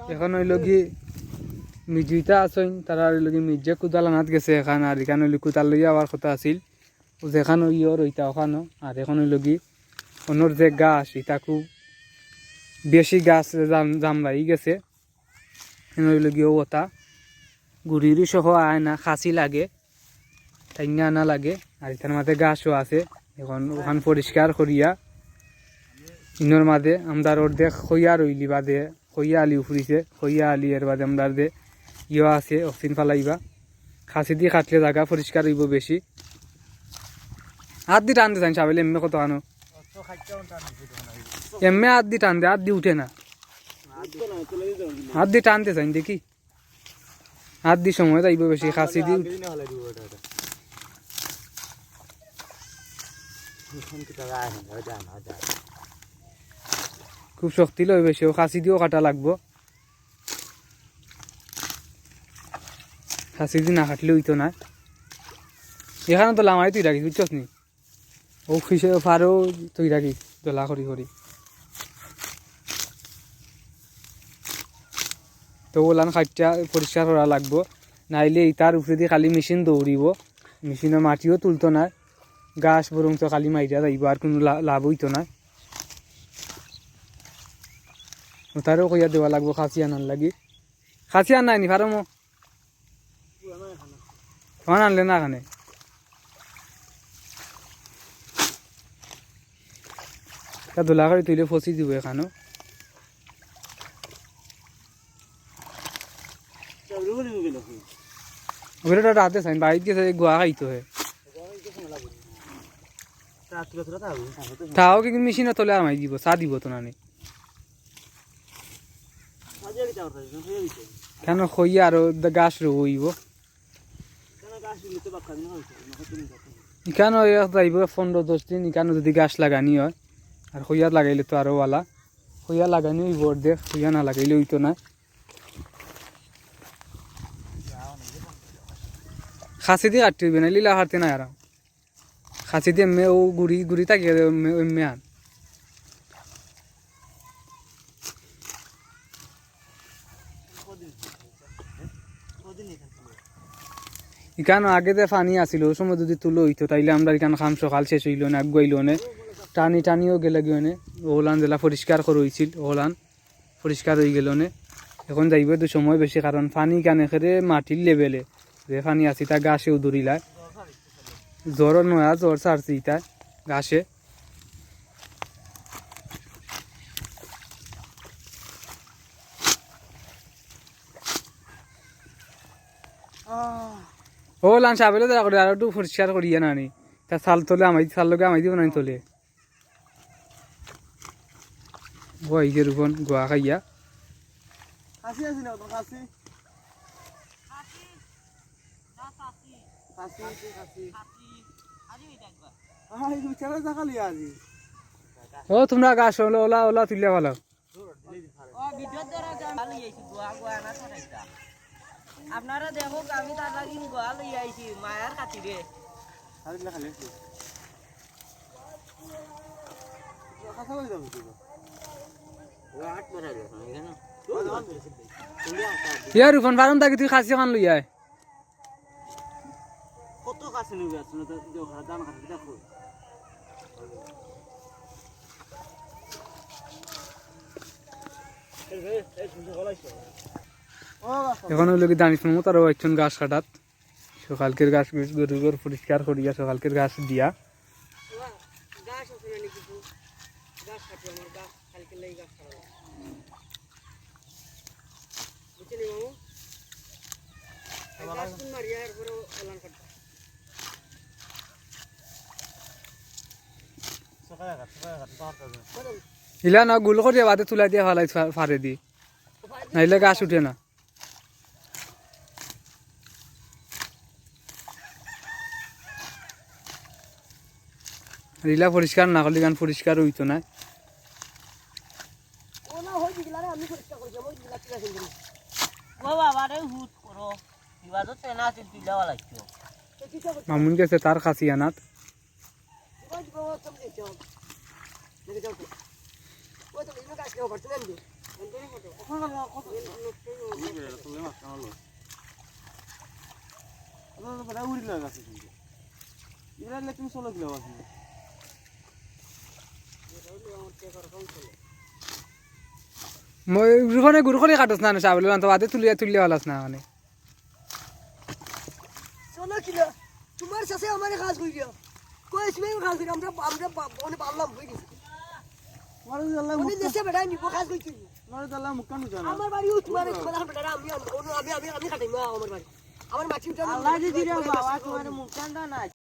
এখন হইল কি মিজুইতা আছেন তারা হইল কি মির্জা কুদালানাত গেছে এখান আর এখানে হইল কুতাল লইয়া আবার কথা আছিল যেখানে ইয় রইতা ওখানো আর এখন হইল কি অন্যর যে গাছ এটা খুব বেশি গাছ জামরাই গেছে হইল কি ওটা গুড়িরই সহ আয় না খাসি লাগে টাইনা আনা লাগে আর এটার মাঝে গাছও আছে এখন ওখান পরিষ্কার করিয়া ইনোর মাঝে আমরা অর্ধেক খইয়া রইলি বাদে খইয়া আলি উফরিছে খইয়া আলি এর বাদে আমরা দে ইয়ে আছে অক্সিন ফালাইবা খাসি দিয়ে কাটলে জায়গা পরিষ্কার হইব বেশি হাত দি টান দে চাই সাবেলে এমনি কত আনো এমনি হাত দি টান দে হাত দি উঠে না হাত দি টানতে চাই দেখি হাত দি সময় যাইব বেশি খাসি দি খুব শক্তি লয় বেশি খাসি দিয়েও কাটা লাগবো খাসি দিয়ে না কাটলে হইতো না এখানে তো লামাই তুই রাখিস বুঝছস নি ও ফিসে ফারও তুই রাখিস দোলা করি করি তো ওলান খাইটা পরিষ্কার করা লাগবো নাইলে ইটার উপরে দিয়ে খালি মেশিন দৌড়িব মেশিনের মাটিও তুলতো না গাছ বরং তো খালি মাইরা যাইব আর কোনো লাভ হইতো না তারও কইয়া দেওয়া লাগবো খাসি আনার লাগি খাসি আন নাই নি ফারমো ফোন আনলে না এখানে তা দোলা করে তুইলে ফসি দিব এখানেও ওটা রাতে চাই বাইর গেছে গোয়া খাইতো হে তাও কিন্তু মেশিনে তোলে আমাই দিব চা দিব তো নানি কেন খইয়া আর গাছ রইব ইখানো যাইব 15-10 দিন ইখানো যদি গাছ লাগানি হয় আর খইয়া লাগাইলে তো আরো ওয়ালা খইয়া লাগানি হইব অর্ধেক খইয়া না লাগাইলে হইতো না খাসি দিয়ে কাটতে হইবে না লীলা হারতে না আর খাসি দিয়ে এমনি ও গুড়ি থাকিয়ে এমনি আন এখানে আগে যে পানি আসিল ওই সময় যদি তুলো হইতো তাইলে আমরা এখানে খাম সকাল শেষ হইল না আগুয়াইল নে টানিও গেলে গিয়ে নে ওলান জেলা পরিষ্কার করে হয়েছিল ওলান পরিষ্কার হয়ে গেল নে এখন যাইবে তো সময় বেশি কারণ পানি কানে খেলে মাটির লেভেলে যে পানি আসি তা গাছেও দৌড়িলায় জ্বর নয়া জ্বর ছাড়ছি ইটা গাছে ও লান সাবেলে আর একটু পরিষ্কার করিয়া নানি তা চাল তোলে চাল লগে আমাই দিব নানি তোলে গোয়াইজের উপন গোয়া খাইয়া ও তোমরা গাছ ওলা ওলা তুলিয়া ভালো আপনারা দেখো আমি তার গোয়া লই আইছি মায়ার খাতিরে ইয়ার উফন ফারম থাকি তুই খাসি খান লই আয় কত কাছে নিবে আসলে তো দাম খাতি দেখো এখন হইল কি দানিশ মামু তারও একজন গাছ কাটাত সকালকের গাছ গরুর পরিষ্কার করিয়া সকালকের গাছ দিয়া ইলা না গুল করিয়া বাদে তুলাই দিয়া ভালাই ফারে দি নাইলে গাছ উঠে না রিলা পরিষ্কার না করলে গান পরিষ্কার হইতো না মামুন গেছে তার খাসি আনাত মই গুৰুখনে গুৰুখনে কাটছ না চাবলৈ তো বাদে তুলিয়া হলাস না মানে চলো কিলো তোমার সাথে আমারে কাজ কই দিও কই তুমি কাজ করি আমরা অনে পারলাম হই গেছে উনি দেশে বেড়াই নিব কাজ কই কি আমার বাড়ি তোমার কথা বেড়া আমি কাটাই আমার বাড়ি আমার মাটি উঠা আল্লাহ দিদি রে বাবা তোমার মুখ কান্দা নাই